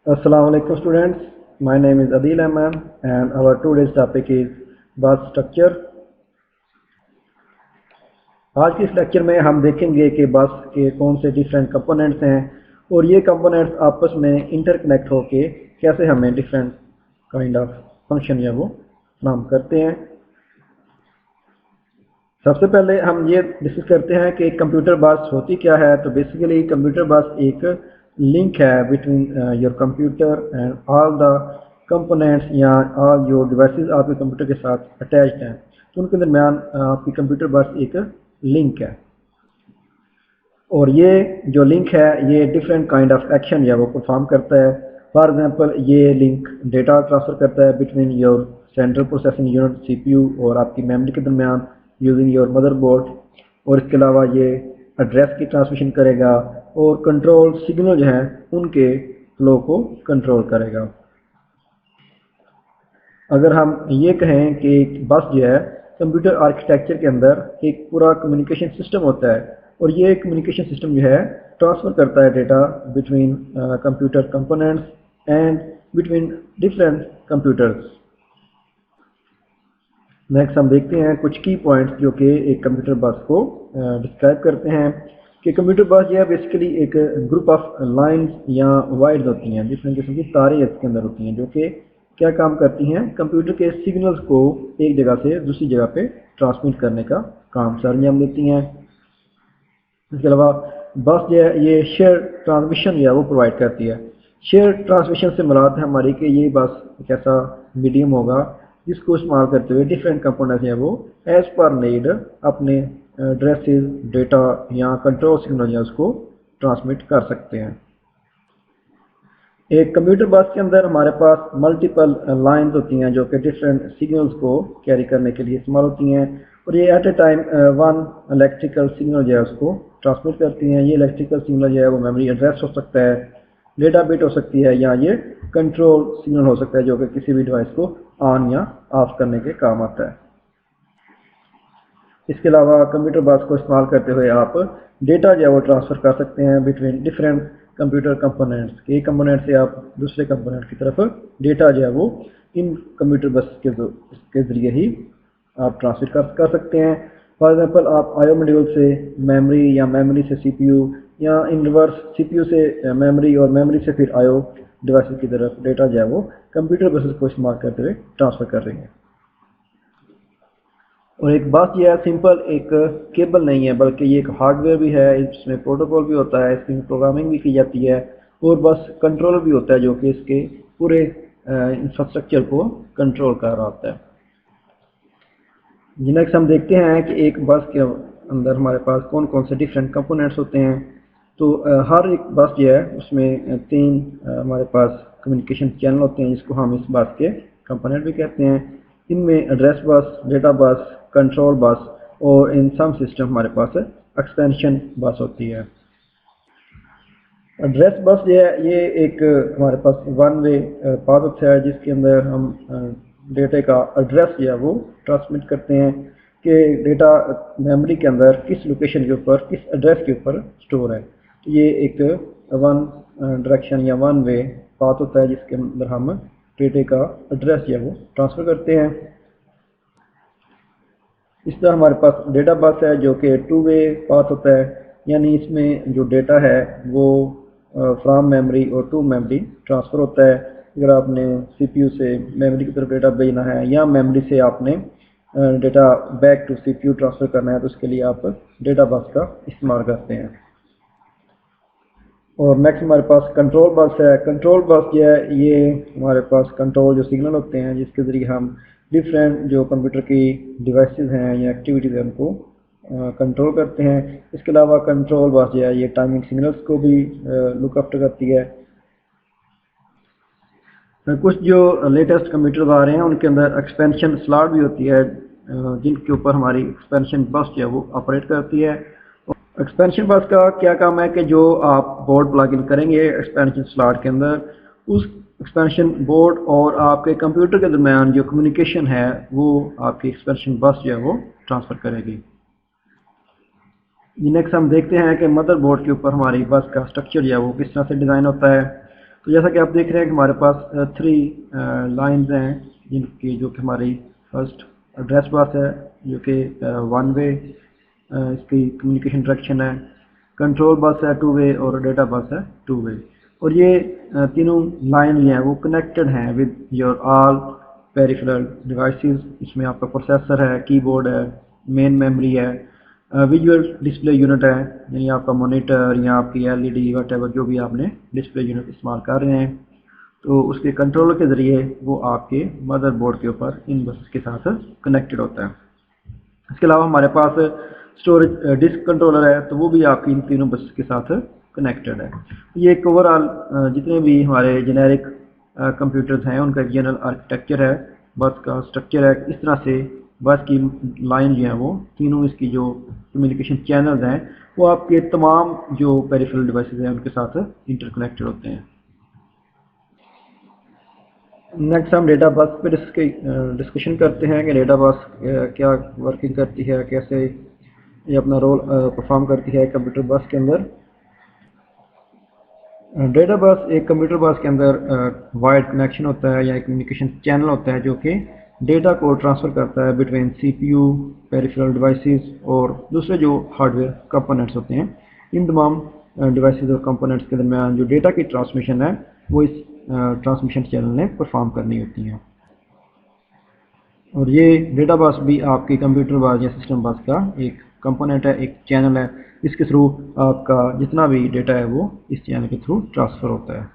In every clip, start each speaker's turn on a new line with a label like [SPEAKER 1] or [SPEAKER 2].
[SPEAKER 1] Assalamu alaikum students. My name is Adil Ahmed and our today's topic is bus structure. आज के इस lecture में हम देखेंगे कि बस के कौन से डिफरेंट कंपोनेंट्स हैं और ये कंपोनेंट्स आपस में इंटरकनेक्ट होके कैसे हमें डिफरेंट काइंड ऑफ फंक्शन या वो फराहम करते हैं। सबसे पहले हम ये डिस्कस करते हैं कि कंप्यूटर बस होती क्या है। तो बेसिकली कंप्यूटर बस एक लिंक है between your computer and all the components या ऑल योर डिवाइसेस आपके कंप्यूटर के साथ अटैच्ड हैं, तो उनके दरमियान आपकी कंप्यूटर बस एक लिंक है। और ये जो लिंक है ये डिफरेंट काइंड ऑफ एक्शन या वो परफॉर्म करता है। फॉर एग्जांपल ये लिंक डेटा ट्रांसफ़र करता है between your central processing unit CPU और आपकी मेमोरी के दरमियान यूजिंग योर मदरबोर्ड। और इसके अलावा ये एड्रेस की ट्रांसमिशन करेगा और कंट्रोल सिग्नल जो हैं उनके फ्लो को कंट्रोल करेगा। अगर हम ये कहें कि बस जो है कंप्यूटर आर्किटेक्चर के अंदर एक पूरा कम्युनिकेशन सिस्टम होता है और ये कम्युनिकेशन सिस्टम जो है ट्रांसफ़र करता है data between computer components and between different computers. Next हम देखते हैं कुछ की पॉइंट्स जो कि एक कंप्यूटर बस को डिस्क्राइब करते हैं कि कंप्यूटर बस जो है बेसिकली एक ग्रुप ऑफ लाइंस या वायर्स होती हैं, डिफरेंट किस्म की तारें इसके अंदर होती हैं जो कि क्या काम करती हैं, कंप्यूटर के सिग्नल्स को एक जगह से दूसरी जगह पे ट्रांसमिट करने का काम सर अंजाम देती हैं। इसके अलावा बस जो है ये शेयर ट्रांसमिशन या वो प्रोवाइड करती है। शेयर ट्रांसमिशन से मुराद है हमारी कि ये बस एक ऐसा मीडियम होगा जिसको इस्तेमाल करते हुए डिफरेंट कंपोनेंट्स हैं वो एज पर नीड अपने एड्रेसेस डेटा या कंट्रोल सिग्नल या उसको ट्रांसमिट कर सकते हैं। एक कंप्यूटर बस के अंदर हमारे पास मल्टीपल लाइंस होती हैं जो कि डिफरेंट सिग्नल्स को कैरी करने के लिए इस्तेमाल होती हैं और ये at a time one electrical signal जो है उसको ट्रांसमिट करती हैं। ये इलेक्ट्रिकल सिग्नल जो है वो मेमोरी एड्रेस हो सकता है, डेटा बिट हो सकती है या ये कंट्रोल सिग्नल हो सकता है जो कि किसी भी डिवाइस को ऑन या ऑफ करने के काम आता है। इसके अलावा कंप्यूटर बस को इस्तेमाल करते हुए आप डेटा जो है वो ट्रांसफ़र कर सकते हैं बिटवीन डिफरेंट कंप्यूटर कंपोनेंट्स। एक कंपोनेंट से आप दूसरे कंपोनेंट की तरफ डेटा जो है वो इन कंप्यूटर बस के ज़रिए ही आप ट्रांसफ़र कर सकते हैं। फॉर एग्जांपल आप आईओ मॉड्यूल से मेमोरी या मेमोरी से सीपीयू या इन रिवर्स सीपीयू से मेमोरी और मेमोरी से फिर आईओ डिवाइस की तरफ डेटा जो है वो कंप्यूटर बसेस को इस्तेमाल करते हुए ट्रांसफ़र कर रही है। और एक बस जो है सिंपल एक केबल नहीं है बल्कि ये एक हार्डवेयर भी है, इसमें प्रोटोकॉल भी होता है, इसमें प्रोग्रामिंग भी की जाती है और बस कंट्रोलर भी होता है जो कि इसके पूरे इंफ्रास्ट्रक्चर को कंट्रोल कर रहा होता है। नेक्स्ट हम देखते हैं कि एक बस के अंदर हमारे पास कौन कौन से डिफरेंट कंपोनेंट्स होते हैं। तो हर एक बस जो है उसमें तीन हमारे पास कम्युनिकेशन चैनल होते हैं जिसको हम इस बस के कंपोनेंट भी कहते हैं। इनमें address bus, data bus, control bus और इन सम सिस्टम हमारे पास एक्सपेंशन बस होती है। एड्रेस बस जो है ये एक हमारे पास वन वे पाथ होता है जिसके अंदर हम डेटा का एड्रेस जो है वो ट्रांसमिट करते हैं कि डेटा मेमोरी के अंदर किस लोकेशन के ऊपर किस एड्रेस के ऊपर स्टोर है। तो ये एक वन डायरेक्शन या वन वे पाथ होता है जिसके अंदर हम डेटा का एड्रेस जो है वो ट्रांसफ़र करते हैं। इस तरह हमारे पास डेटा बस है जो कि टू वे पाथ होता है, यानी इसमें जो डेटा है वो फ्रॉम मेमोरी और टू मेमोरी ट्रांसफ़र होता है। अगर आपने सीपीयू से मेमोरी की तरफ डेटा भेजना है या मेमोरी से आपने data back to CPU transfer करना है तो उसके लिए आप डेटा बस का इस्तेमाल करते हैं। और नेक्स्ट हमारे पास कंट्रोल बस है। कंट्रोल बस जो है ये हमारे पास कंट्रोल जो सिग्नल होते हैं जिसके ज़रिए हम डिफरेंट जो कंप्यूटर की डिवाइसेस हैं या एक्टिविटीज़ हैं उनको कंट्रोल करते हैं। इसके अलावा कंट्रोल बस जो है ये टाइमिंग सिग्नल्स को भी लुक आफ्टर करती है। कुछ जो लेटेस्ट कंप्यूटर आ रहे हैं उनके अंदर एक्सपेंशन स्लॉट भी होती है जिनके ऊपर हमारी एक्सपेंशन बस जो है वो ऑपरेट करती है। एक्सपेंशन बस का क्या काम है कि जो आप बोर्ड प्लग इन करेंगे एक्सपेंशन स्लॉट के अंदर, उस एक्सपेंशन बोर्ड और आपके कंप्यूटर के दरमियान जो कम्युनिकेशन है वो आपकी एक्सपेंशन बस जो है वो ट्रांसफ़र करेगी। नेक्स्ट हम देखते हैं कि मदरबोर्ड के ऊपर हमारी बस का स्ट्रक्चर जो है वो किस तरह से डिज़ाइन होता है। तो जैसा कि आप देख रहे हैं कि हमारे पास 3 लाइंस हैं जिनकी जो कि हमारी फर्स्ट एड्रेस बस है जो कि 1 वे इसकी कम्युनिकेशन डायरेक्शन है, कंट्रोल बस है 2 वे और डेटा बस है 2 वे। और ये तीनों लाइन जो हैं वो कनेक्टेड हैं with your all peripheral devices. इसमें आपका प्रोसेसर है, कीबोर्ड है, मेन मेमोरी है, विजुअल डिस्प्ले यूनिट है यानी आपका मॉनिटर या आपकी एलईडी वटेवर जो भी आपने डिस्प्ले यूनिट इस्तेमाल कर रहे हैं, तो उसके कंट्रोलर के ज़रिए वो आपके मदरबोर्ड के ऊपर इन बसेस के साथ कनेक्टेड होता है। इसके अलावा हमारे पास स्टोरेज डिस्क कंट्रोलर है, तो वो भी आपकी इन तीनों बसेस के साथ कनेक्टेड है। ये एक ओवरऑल जितने भी हमारे जेनेरिक कंप्यूटर्स हैं उनका एक जनरल आर्किटेक्चर है, बस का स्ट्रक्चर है। इस तरह से बस की लाइन जो है वो तीनों इसकी जो कम्युनिकेशन चैनल्स हैं वो आपके तमाम जो पेरिफेरल डिवाइसेस हैं उनके साथ इंटरकनेक्टेड होते हैं। नेक्स्ट हम डेटा बस पर डिस्कशन करते हैं कि डेटा बस क्या वर्किंग करती है, कैसे ये अपना रोल परफॉर्म करती है कंप्यूटर बस के अंदर। डेटा बस एक कंप्यूटर बस के अंदर वायर्ड कनेक्शन होता है या एक कम्युनिकेशन चैनल होता है जो कि डेटा को ट्रांसफ़र करता है बिटवीन सीपीयू, पेरिफेरल डिवाइसेस और दूसरे जो हार्डवेयर कंपोनेंट्स होते हैं। इन तमाम डिवाइसेस और कंपोनेंट्स के दरमियान जो डेटा की ट्रांसमिशन है वो इस ट्रांसमिशन चैनल ने परफॉर्म करनी होती है। और ये डेटा बस भी आपकी कंप्यूटर बस या सिस्टम बस का एक कंपोनेंट है, एक चैनल है, इसके थ्रू आपका जितना भी डेटा है वो इस चैनल के थ्रू ट्रांसफ़र होता है।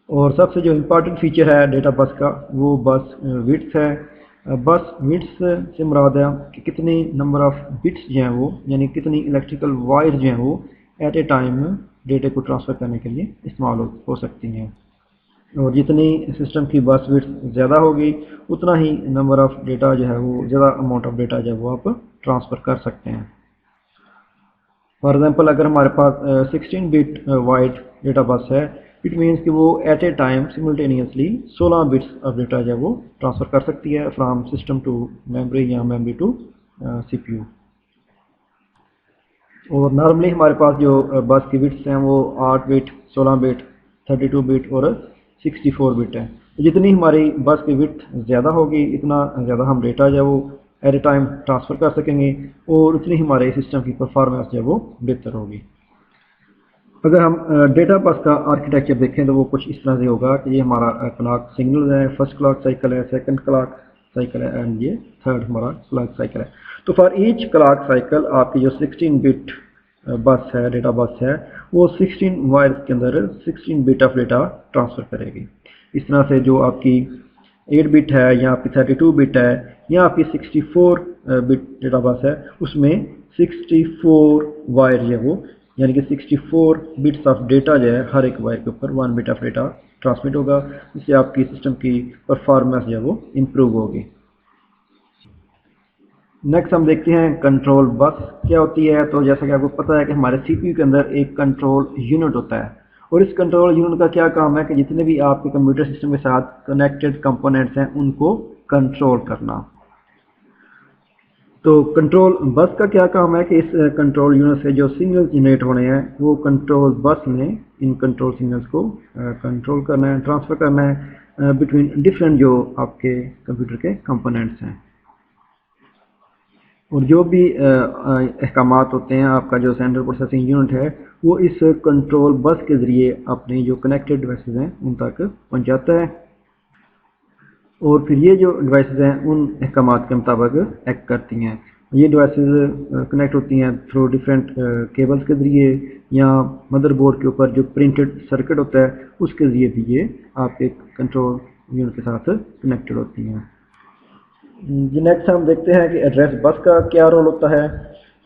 [SPEAKER 1] और सबसे जो इम्पॉर्टेंट फीचर है डेटा बस का वो बस विड्थ है। बस विड्थ से मुराद है कि कितनी नंबर ऑफ बिट्स जो हैं वो यानी कितनी इलेक्ट्रिकल वायर्स जो हैं वो एट ए टाइम डेटा को ट्रांसफ़र करने के लिए इस्तेमाल हो सकती हैं। और जितनी सिस्टम की बस विड्थ ज़्यादा होगी उतना ही नंबर ऑफ डेटा जो है वो ज़्यादा अमाउंट ऑफ डेटा जो है वो आप ट्रांसफ़र कर सकते हैं। फॉर एग्जांपल अगर हमारे पास 16 बिट वाइड डेटा बस है, इट मीन्स कि वो at a time simultaneously 16 bits of data जो है वो ट्रांसफ़र कर सकती है फ्राम सिस्टम टू मेमोरी या मेमोरी टू सीपीयू। और नॉर्मली हमारे पास जो बस की बिट्स हैं वो 8 बिट, 16 बिट, 32 बिट और 64 बिट है। जितनी हमारी बस की विड्थ ज़्यादा होगी इतना ज़्यादा हम डेटा जो है वो एट ए टाइम ट्रांसफ़र कर सकेंगे और उतनी हमारे सिस्टम की परफॉर्मेंस जो है वो बेहतर होगी। अगर हम डेटा बस का आर्किटेक्चर देखें तो वो कुछ इस तरह से होगा कि ये हमारा क्लॉक सिग्नल है, फर्स्ट क्लॉक साइकिल है, सेकंड क्लॉक साइकिल है एंड ये थर्ड हमारा क्लॉक साइकिल है। तो फॉर ईच क्लॉक साइकिल आपकी जो 16 बिट बस है, डेटा बस है, वो 16 वायर्स के अंदर 16 बिट ऑफ डेटा ट्रांसफ़र करेगी। इस तरह से जो आपकी 8 बिट है या आपकी 32 बिट है या आपकी 64 बिट डेटा बस है उसमें 64 वायर है वो यानी कि 64 बिट्स ऑफ डेटा जो है हर एक वायर के ऊपर 1 बिट ऑफ डेटा ट्रांसमिट होगा, जिससे आपकी सिस्टम की परफॉर्मेंस जो है वो इम्प्रूव होगी। नेक्स्ट हम देखते हैं कंट्रोल बस क्या होती है। तो जैसा कि आपको पता है कि हमारे सीपीयू के अंदर एक कंट्रोल यूनिट होता है और इस कंट्रोल यूनिट का क्या काम है कि जितने भी आपके कंप्यूटर सिस्टम के साथ कनेक्टेड कंपोनेंट्स हैं उनको कंट्रोल करना। तो कंट्रोल बस का क्या काम है कि इस कंट्रोल यूनिट से जो सिग्नल जनरेट होने हैं वो कंट्रोल बस ने इन कंट्रोल सिग्नल्स को कंट्रोल करना है, ट्रांसफ़र करना है बिटवीन डिफरेंट जो आपके कंप्यूटर के कंपोनेंट्स हैं। और जो भी अहकामात होते हैं आपका जो सेंट्रल प्रोसेसिंग यूनिट है वो इस कंट्रोल बस के ज़रिए अपने जो कनेक्टेड डिवाइसेस हैं उन तक पहुंचाता है और फिर ये जो डिवाइसेस हैं उन अहकामात के मुताबिक एक्ट करती हैं। ये डिवाइसेस कनेक्ट होती हैं थ्रू डिफरेंट केबल्स के ज़रिए या मदरबोर्ड के ऊपर जो प्रिंटेड सर्किट होता है उसके ज़रिए भी ये आपके कंट्रोल यूनिट के साथ कनेक्टेड होती हैं। नेक्स्ट हम देखते हैं कि एड्रेस बस का क्या रोल होता है।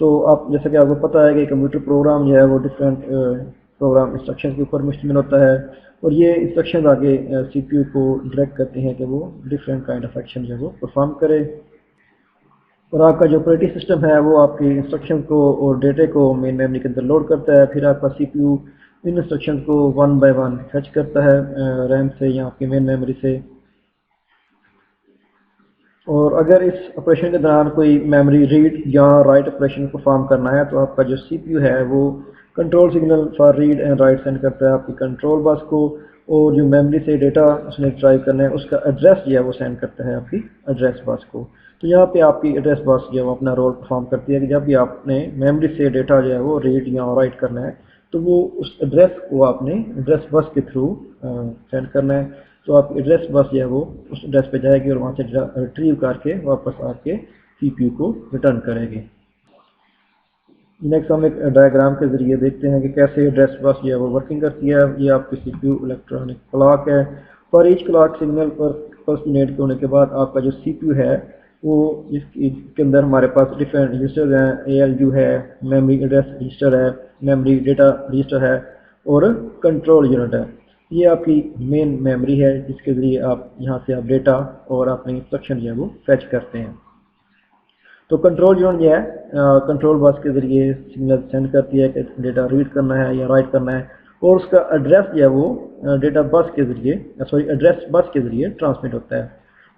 [SPEAKER 1] तो आप जैसा कि आपको पता है कि कंप्यूटर प्रोग्राम जो है वो डिफरेंट प्रोग्राम इंस्ट्रक्शन के ऊपर मुश्तमिल होता है और ये इंस्ट्रक्शन आगे सीपीयू को डायरेक्ट करते हैं कि वो डिफरेंट काइंड ऑफ एक्शन जो है वो परफॉर्म करे। और आपका जो ऑपरेटिंग सिस्टम है वो आपकी इंस्ट्रक्शन को और डेटे को मेन मेमोरी के अंदर लोड करता है, फिर आपका सीपीयू इन इंस्ट्रक्शन को 1 बाय 1 फेच करता है रैम से या आपकी मेन मेमोरी से। اور اگر اس آپریشن کے دوران کوئی میموری ریڈ یا رائٹ آپریشن پرفارم کرنا ہے تو آپ کا جو سی پی یو ہے وہ control signal for read and write send کرتا ہے آپ کی کنٹرول بس کو، اور جو میموری سے ڈیٹا اس نے ڈرائیو کرنا ہے اس کا ایڈریس جو ہے وہ سینڈ کرتا ہے آپ کی ایڈریس بس کو۔ تو یہاں پہ آپ کی ایڈریس بس جو ہے وہ اپنا رول پرفارم کرتی ہے کہ جب بھی آپ نے میموری سے ڈیٹا جو ہے وہ ریڈ یا رائٹ کرنا ہے تو وہ اس ایڈریس کو آپ نے ایڈریس بس کے تھرو سینڈ کرنا ہے۔ تو آپ کی ایڈریس بس جو ہے وہ اس ایڈریس پہ جائے گی اور وہاں سے ریٹریو کر کے واپس آپ کے سی پی یو کو ریٹرن کرے گی۔ نیکسٹ ہم ایک ڈائیگرام کے ذریعے دیکھتے ہیں کہ کیسے ایڈریس بس جو ہے وہ ورکنگ کرتی ہے۔ یہ آپ کی سی پی یو الیکٹرانک کلاک ہے۔ For each clock signal per first unit ہونے کے بعد آپ کا جو سی پی یو ہے وہ اس کے اندر ہمارے پاس ڈفرینٹ رجسٹر ہیں، اے ایل یو ہے، میموری ایڈریس رجسٹر ہے، میموری ڈیٹا رجسٹر ہے اور کنٹرول یونٹ ہے۔ یہ آپ کی مین میموری ہے جس کے ذریعے آپ یہاں سے آپ ڈیٹا اور اپنی انسٹرکشن جو ہے وہ فیچ کرتے ہیں۔ تو کنٹرول یونٹ جو ہے کنٹرول بس کے ذریعے سگنل سینڈ کرتی ہے کہ ڈیٹا ریڈ کرنا ہے یا رائٹ کرنا ہے، اور اس کا ایڈریس جو ہے وہ ڈیٹا بس کے ذریعے ایڈریس بس کے ذریعے ٹرانسمٹ ہوتا ہے،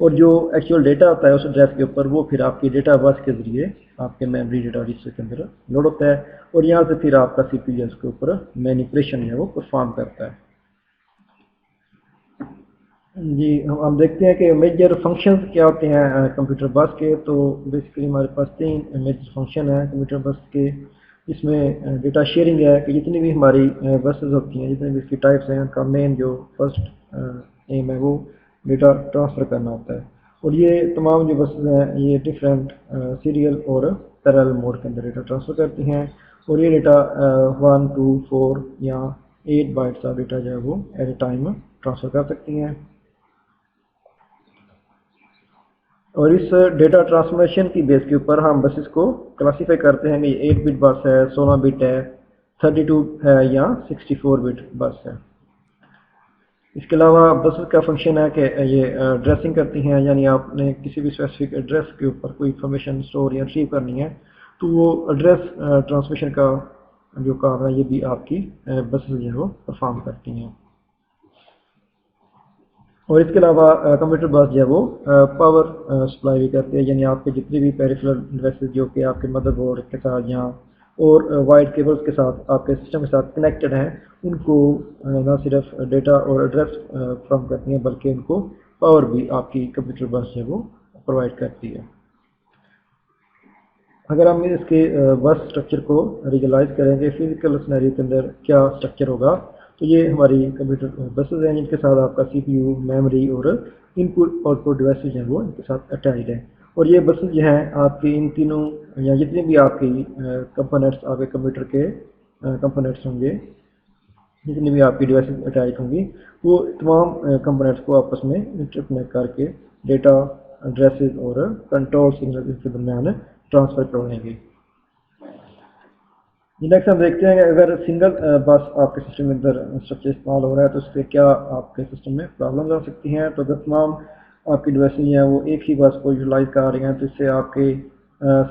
[SPEAKER 1] اور جو ایکچوئل ڈیٹا ہوتا ہے اس ایڈریس کے اوپر وہ پھر آپ کی ڈیٹا بس کے ذریعے آپ کے میموری ڈیٹا رجسٹر کے اندر لوڈ ہوتا ہے، اور یہاں سے پھر آپ کا سی پی یو اس کے اوپر مینیپولیشن جو ہے وہ پرفارم کرتا ہے۔ جی ہم دیکھتے ہیں کہ میجر فنکشنز کیا ہوتے ہیں کمپیوٹر بس کے۔ تو بیسیکلی ہمارے پاس 3 میجر فنکشن ہیں کمپیوٹر بس کے، جس میں ڈیٹا شیئرنگ ہے کہ جتنی بھی ہماری بسز ہوتی ہیں، جتنے بھی اس کی ٹائپس ہیں، ان کا مین جو فرسٹ ایم ہے وہ ڈیٹا ٹرانسفر کرنا ہوتا ہے، اور یہ تمام جو بسز ہیں یہ ڈفرینٹ سیریل اور پیرل موڈ کے اندر ڈیٹا ٹرانسفر کرتی ہیں، اور یہ ڈیٹا 1 2 4 یا 8 بائٹس کا ڈیٹا جو ہے وہ ایٹ اے ٹائم ٹرانسفر کر سکتی ہیں۔ اور اس ڈیٹا ٹرانسفارمیشن کی بیس کے اوپر ہم بسز کو کلاسیفائی کرتے ہیں کہ یہ 8 بٹ بس ہے، 16 بٹ ہے، 32 ہے یا 64 بٹ بس ہے۔ اس کے علاوہ بسز کا فنکشن ہے کہ یہ ایڈریسنگ کرتی ہیں، یعنی آپ نے کسی بھی اسپیسیفک ایڈریس کے اوپر کوئی انفارمیشن اسٹور یا ریٹریو کرنی ہے تو وہ ایڈریس ٹرانسمیشن کا جو کام ہے یہ بھی آپ کی بسز جو ہے وہ پرفارم کرتی ہیں۔ اور اس کے علاوہ کمپیوٹر بس جو ہے وہ پاور سپلائی بھی کرتے ہیں، یعنی آپ کے جتنے بھی پیریفرل ڈیوائسز جو کہ آپ کے مدر بورڈ کے ساتھ یا اور وائر کیبلز کے ساتھ آپ کے سسٹم کے ساتھ کنیکٹڈ ہیں، ان کو نہ صرف ڈیٹا اور ایڈریس فراہم کرتی ہیں بلکہ ان کو پاور بھی آپ کی کمپیوٹر بس جو ہے وہ پرووائڈ کرتی ہے۔ اگر ہم اس کے بس اسٹرکچر کو ریگلائز کریں گے فزیکل سنیریو کے اندر کیا اسٹرکچر ہوگا، تو یہ ہماری کمپیوٹر بسز ہیں جن کے ساتھ آپ کا سی پی یو، میموری اور ان پٹ آؤٹ پٹ ڈیوائسز ہیں وہ ان کے ساتھ اٹیچڈ ہیں، اور یہ بسز جو ہیں آپ کی ان تینوں یا جتنے بھی آپ کی کمپوننٹس آپ کے کمپیوٹر کے کمپوننٹس ہوں گے، جتنی بھی آپ کی ڈیوائسز اٹیچ ہوں گی، وہ تمام کمپوننٹس کو آپس میں انٹرکنیکٹ کر کے ڈیٹا، ایڈریسز اور کنٹرول سگنل کے درمیان ٹرانسفر کروائیں گے۔ نیکسٹ ہم دیکھتے ہیں کہ اگر سنگل بس آپ کے سسٹم کے اندر اسٹرکچر استعمال ہو رہا ہے تو اس سے کیا آپ کے سسٹم میں پرابلمز آ سکتی ہیں۔ تو اگر تمام آپ کی ڈیوائسز ہیں وہ ایک ہی بس کو یوٹیلائز کر رہی ہیں تو اس سے آپ کے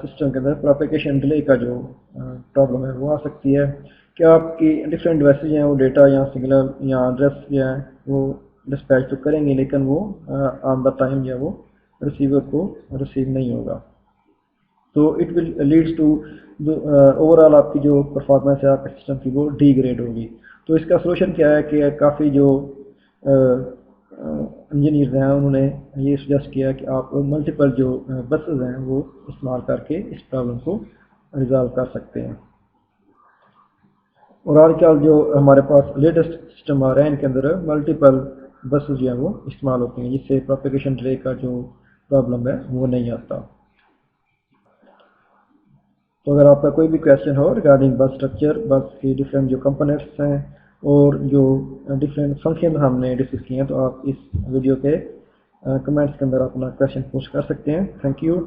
[SPEAKER 1] سسٹم کے اندر پروپیگیشن ڈیلے کا جو پرابلم ہے وہ آ سکتی ہے کہ آپ کی ڈفرینٹ ڈیوائسز ہیں وہ ڈیٹا یا سگنل یا ایڈریس جو ہے وہ ڈسپیچ تو کریں گے لیکن وہ آن دا ٹائم جو ہے وہ ریسیور کو ریسیو نہیں ہوگا، تو it will leads to overall آپ کی جو پرفارمنس ہے آپ کے سسٹم کی وہ ڈی گریڈ ہوگی۔ تو اس کا سلوشن کیا ہے کہ کافی جو انجینئرز ہیں انہوں نے یہ سجیسٹ کیا کہ آپ ملٹیپل جو بسز ہیں وہ استعمال کر کے اس پرابلم کو ریزالو کر سکتے ہیں۔ اور آج کل جو ہمارے پاس لیٹسٹ سسٹم آ رہے ہیں ان کے اندر ملٹیپل بسز جو ہیں وہ استعمال ہوتی ہیں جس سے پروپیگیشن ڈیلے کا جو پرابلم ہے وہ نہیں آتا۔ تو اگر آپ کا کوئی بھی کویشچن ہو ریگارڈنگ بس اسٹرکچر، بس کی ڈفرینٹ جو کمپوننٹس ہیں اور جو ڈفرینٹ فنکشن ہم نے ڈسکس کیے ہیں، تو آپ اس ویڈیو کے کمنٹس کے اندر اپنا کویشچن پوسٹ کر سکتے ہیں۔ Thank you.